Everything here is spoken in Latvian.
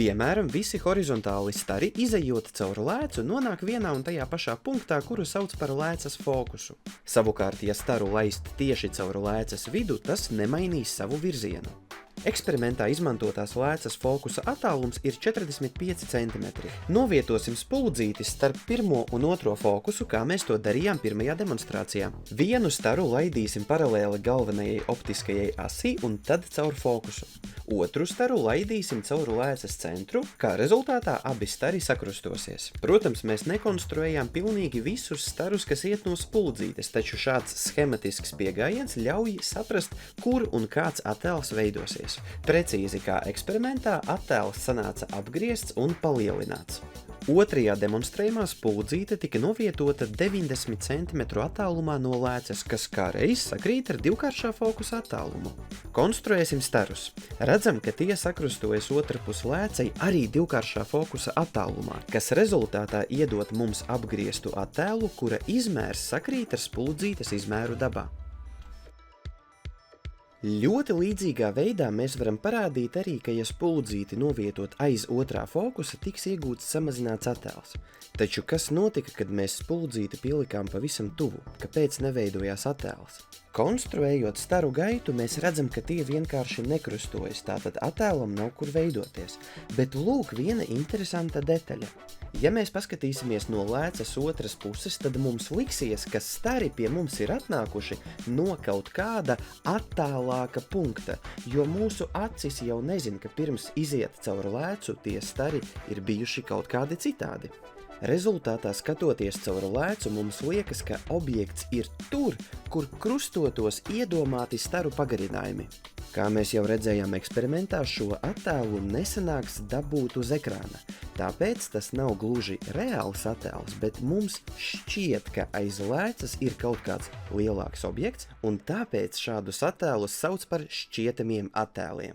Piemēram, visi horizontāli stari, izejot cauri lēcu, nonāk vienā un tajā pašā punktā, kuru sauc par lēcas fokusu. Savukārt, ja staru laist tieši cauri lēcas vidu, tas nemainīs savu virzienu. Eksperimentā izmantotās lēcas fokusa attālums ir 45 cm. Novietosim spuldzīti starp pirmo un otro fokusu, kā mēs to darījām pirmajā demonstrācijā. Vienu staru laidīsim paralēli galvenajai optiskajai asī un tad caur fokusu. Otru staru laidīsim caur lēcas centru, kā rezultātā abi stari sakrustosies. Protams, mēs nekonstruējām pilnīgi visus starus, kas iet no spuldzītes, taču šāds schematisks pieejams ļauj saprast, kur un kāds attēls veidosies. Precīzi kā eksperimentā, attēls sanāca apgriezts un palielināts. Otrajā demonstrējumā spuldzīte tika novietota 90 cm attālumā no lēcas, kas kā reiz sakrīt ar divkāršā fokusa attālumu. Konstruēsim starus. Redzam, ka tie sakrustojas otrpus lēcei arī divkāršā fokusa attālumā, kas rezultātā iedot mums apgrieztu attēlu, kura izmērs sakrīt ar spuldzītes izmēru dabā. Ļoti līdzīgā veidā mēs varam parādīt arī, ka ja spuldzīti novietot aiz otrā fokusa, tiks iegūts samazināts attēls. Taču kas notika, kad mēs spuldzīti pielikām pavisam tuvu? Kāpēc neveidojās attēls? Konstruējot staru gaitu, mēs redzam, ka tie vienkārši nekrustojas, tātad attēlam nav kur veidoties. Bet lūk viena interesanta detaļa. Ja mēs paskatīsimies no lēcas otras puses, tad mums liksies, ka stari pie mums ir atnākuši no kaut kāda attālāka punkta, jo mūsu acis jau nezina, ka pirms iziet cauri lēcu, tie stari ir bijuši kaut kādi citādi. Rezultātā, skatoties cauri lēcu, mums liekas, ka objekts ir tur, kur krustotos iedomāti staru pagarinājumi. Kā mēs jau redzējām eksperimentā, šo attēlu nesanāks dabūt uz ekrāna. Tāpēc tas nav gluži reāls attēls, bet mums šķiet, ka aiz lēcas ir kaut kāds lielāks objekts, un tāpēc šādus attēlus sauc par šķietamiem attēliem.